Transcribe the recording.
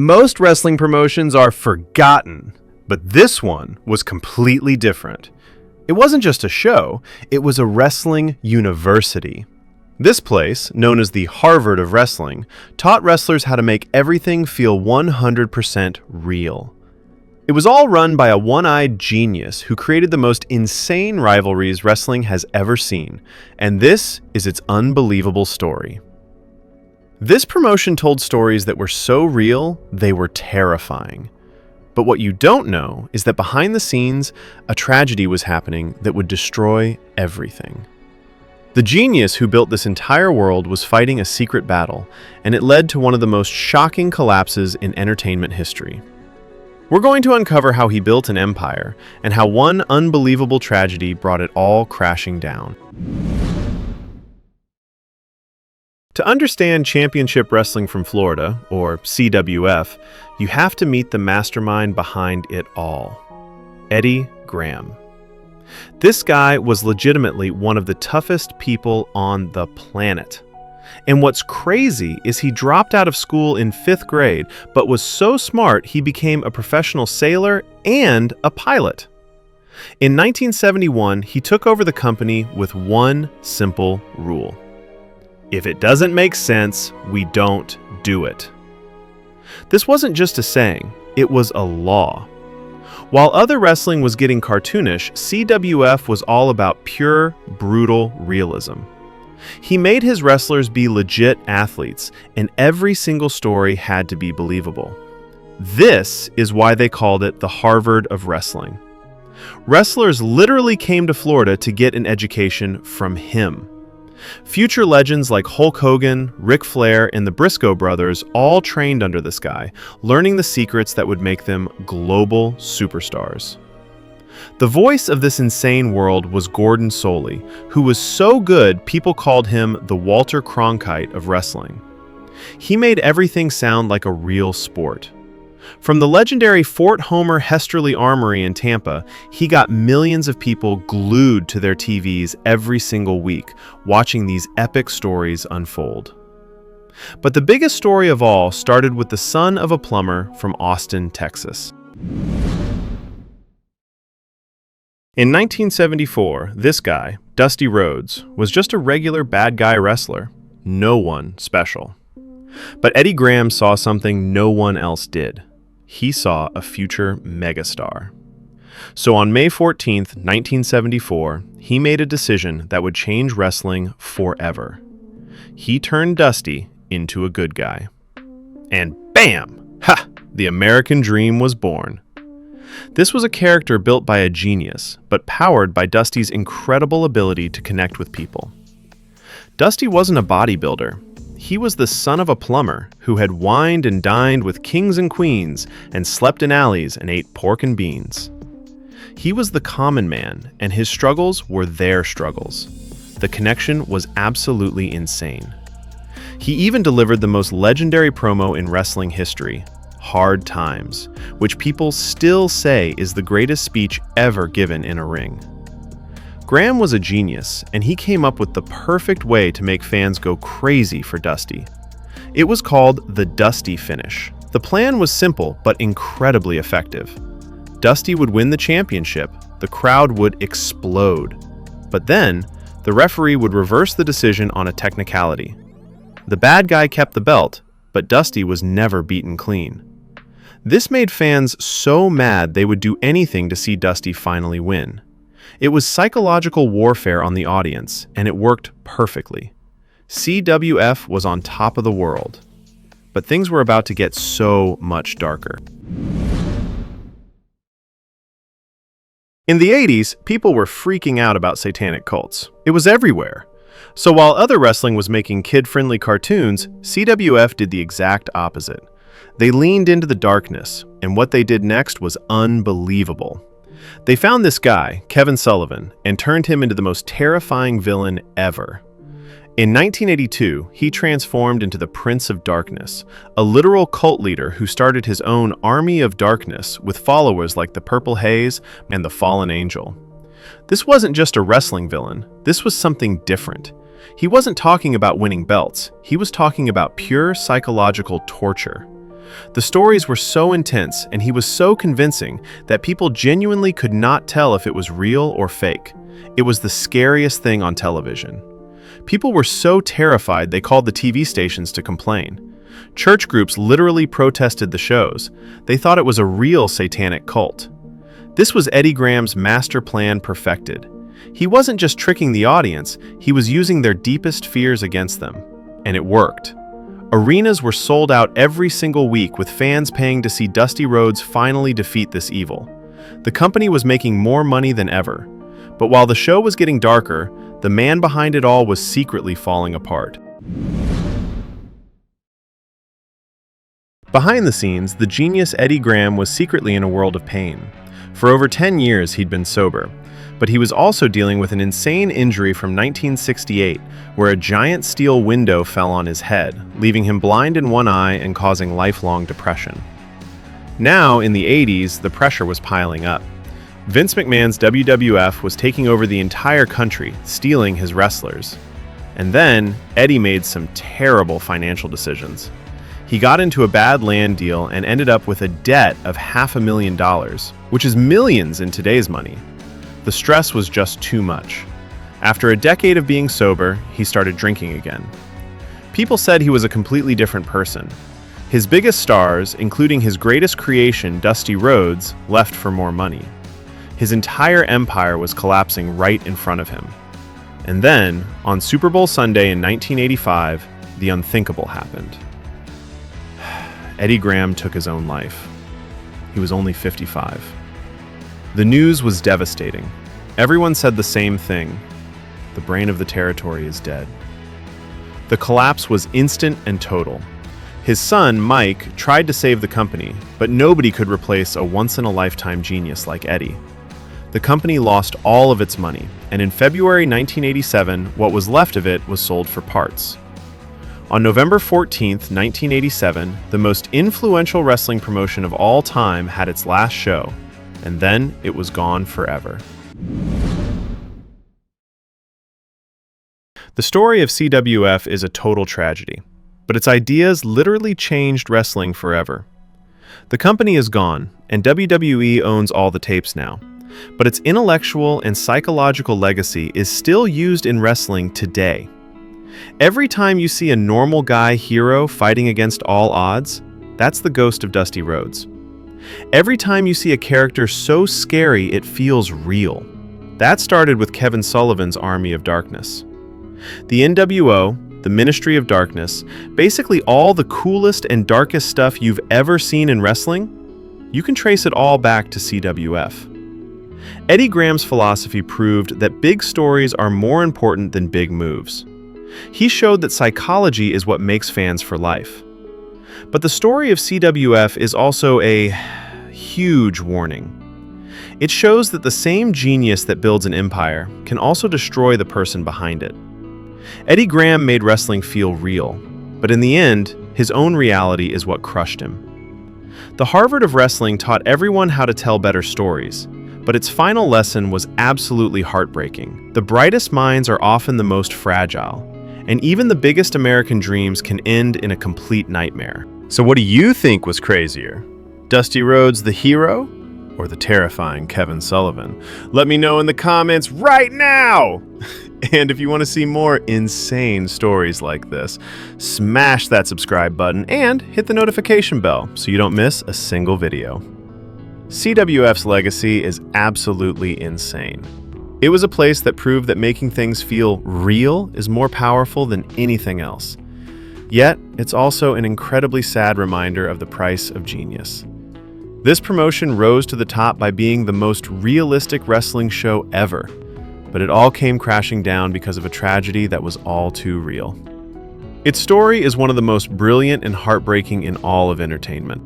Most wrestling promotions are forgotten, but this one was completely different. It wasn't just a show, it was a wrestling university. This place, known as the Harvard of Wrestling, taught wrestlers how to make everything feel 100% real. It was all run by a one-eyed genius who created the most insane rivalries wrestling has ever seen, and this is its unbelievable story. This promotion told stories that were so real, they were terrifying. But what you don't know is that behind the scenes, a tragedy was happening that would destroy everything. The genius who built this entire world was fighting a secret battle, and it led to one of the most shocking collapses in entertainment history. We're going to uncover how he built an empire, and how one unbelievable tragedy brought it all crashing down. To understand Championship Wrestling from Florida, or CWF, you have to meet the mastermind behind it all, Eddie Graham. This guy was legitimately one of the toughest people on the planet. And what's crazy is he dropped out of school in 5th grade, but was so smart he became a professional sailor and a pilot. In 1971, he took over the company with one simple rule. If it doesn't make sense, we don't do it. This wasn't just a saying, it was a law. While other wrestling was getting cartoonish, CWF was all about pure, brutal realism. He made his wrestlers be legit athletes, and every single story had to be believable. This is why they called it the Harvard of Wrestling. Wrestlers literally came to Florida to get an education from him. Future legends like Hulk Hogan, Ric Flair, and the Briscoe brothers all trained under this guy, learning the secrets that would make them global superstars. The voice of this insane world was Gordon Solie, who was so good people called him the Walter Cronkite of wrestling. He made everything sound like a real sport. From the legendary Fort Homer Hesterly Armory in Tampa, he got millions of people glued to their TVs every single week, watching these epic stories unfold. But the biggest story of all started with the son of a plumber from Austin, Texas. In 1974, this guy, Dusty Rhodes, was just a regular bad guy wrestler, no one special. But Eddie Graham saw something no one else did. He saw a future megastar. So on May 14th, 1974, he made a decision that would change wrestling forever. He turned Dusty into a good guy. And bam! Ha! The American dream was born. This was a character built by a genius, but powered by Dusty's incredible ability to connect with people. Dusty wasn't a bodybuilder. He was the son of a plumber who had wined and dined with kings and queens and slept in alleys and ate pork and beans. He was the common man, and his struggles were their struggles. The connection was absolutely insane. He even delivered the most legendary promo in wrestling history, Hard Times, which people still say is the greatest speech ever given in a ring. Graham was a genius, and he came up with the perfect way to make fans go crazy for Dusty. It was called the Dusty Finish. The plan was simple, but incredibly effective. Dusty would win the championship, the crowd would explode. But then, the referee would reverse the decision on a technicality. The bad guy kept the belt, but Dusty was never beaten clean. This made fans so mad they would do anything to see Dusty finally win. It was psychological warfare on the audience, and it worked perfectly. CWF was on top of the world. But things were about to get so much darker. In the 80s, people were freaking out about satanic cults. It was everywhere. So while other wrestling was making kid-friendly cartoons, CWF did the exact opposite. They leaned into the darkness, and what they did next was unbelievable. They found this guy, Kevin Sullivan, and turned him into the most terrifying villain ever. In 1982, he transformed into the Prince of Darkness, a literal cult leader who started his own Army of Darkness with followers like the Purple Haze and the Fallen Angel. This wasn't just a wrestling villain, this was something different. He wasn't talking about winning belts, he was talking about pure psychological torture. The stories were so intense and he was so convincing that people genuinely could not tell if it was real or fake. It was the scariest thing on television. People were so terrified they called the TV stations to complain. Church groups literally protested the shows. They thought it was a real satanic cult. This was Eddie Graham's master plan perfected. He wasn't just tricking the audience, he was using their deepest fears against them. And it worked. Arenas were sold out every single week, with fans paying to see Dusty Rhodes finally defeat this evil. The company was making more money than ever. But while the show was getting darker, the man behind it all was secretly falling apart. Behind the scenes, the genius Eddie Graham was secretly in a world of pain. For over 10 years, he'd been sober. But he was also dealing with an insane injury from 1968, where a giant steel window fell on his head, leaving him blind in one eye and causing lifelong depression. Now, in the 80s, the pressure was piling up. Vince McMahon's WWF was taking over the entire country, stealing his wrestlers. And then, Eddie made some terrible financial decisions. He got into a bad land deal and ended up with a debt of $500,000, which is millions in today's money. The stress was just too much. After a decade of being sober, he started drinking again. People said he was a completely different person. His biggest stars, including his greatest creation, Dusty Rhodes, left for more money. His entire empire was collapsing right in front of him. And then, on Super Bowl Sunday in 1985, the unthinkable happened. Eddie Graham took his own life. He was only 55. The news was devastating. Everyone said the same thing. The brain of the territory is dead. The collapse was instant and total. His son, Mike, tried to save the company, but nobody could replace a once-in-a-lifetime genius like Eddie. The company lost all of its money, and in February 1987, what was left of it was sold for parts. On November 14, 1987, the most influential wrestling promotion of all time had its last show, and then it was gone forever. The story of CWF is a total tragedy, but its ideas literally changed wrestling forever. The company is gone, and WWE owns all the tapes now, but its intellectual and psychological legacy is still used in wrestling today. Every time you see a normal guy hero fighting against all odds, that's the ghost of Dusty Rhodes. Every time you see a character so scary it feels real. That started with Kevin Sullivan's Army of Darkness. The NWO, the Ministry of Darkness, basically all the coolest and darkest stuff you've ever seen in wrestling, you can trace it all back to CWF. Eddie Graham's philosophy proved that big stories are more important than big moves. He showed that psychology is what makes fans for life. But the story of CWF is also a huge warning. It shows that the same genius that builds an empire can also destroy the person behind it. Eddie Graham made wrestling feel real, but in the end, his own reality is what crushed him. The Harvard of wrestling taught everyone how to tell better stories, but its final lesson was absolutely heartbreaking. The brightest minds are often the most fragile, and even the biggest American dreams can end in a complete nightmare. So what do you think was crazier? Dusty Rhodes the hero, or the terrifying Kevin Sullivan? Let me know in the comments right now! And if you want to see more insane stories like this, smash that subscribe button and hit the notification bell so you don't miss a single video. CWF's legacy is absolutely insane. It was a place that proved that making things feel real is more powerful than anything else. Yet, it's also an incredibly sad reminder of the price of genius. This promotion rose to the top by being the most realistic wrestling show ever, but it all came crashing down because of a tragedy that was all too real. Its story is one of the most brilliant and heartbreaking in all of entertainment.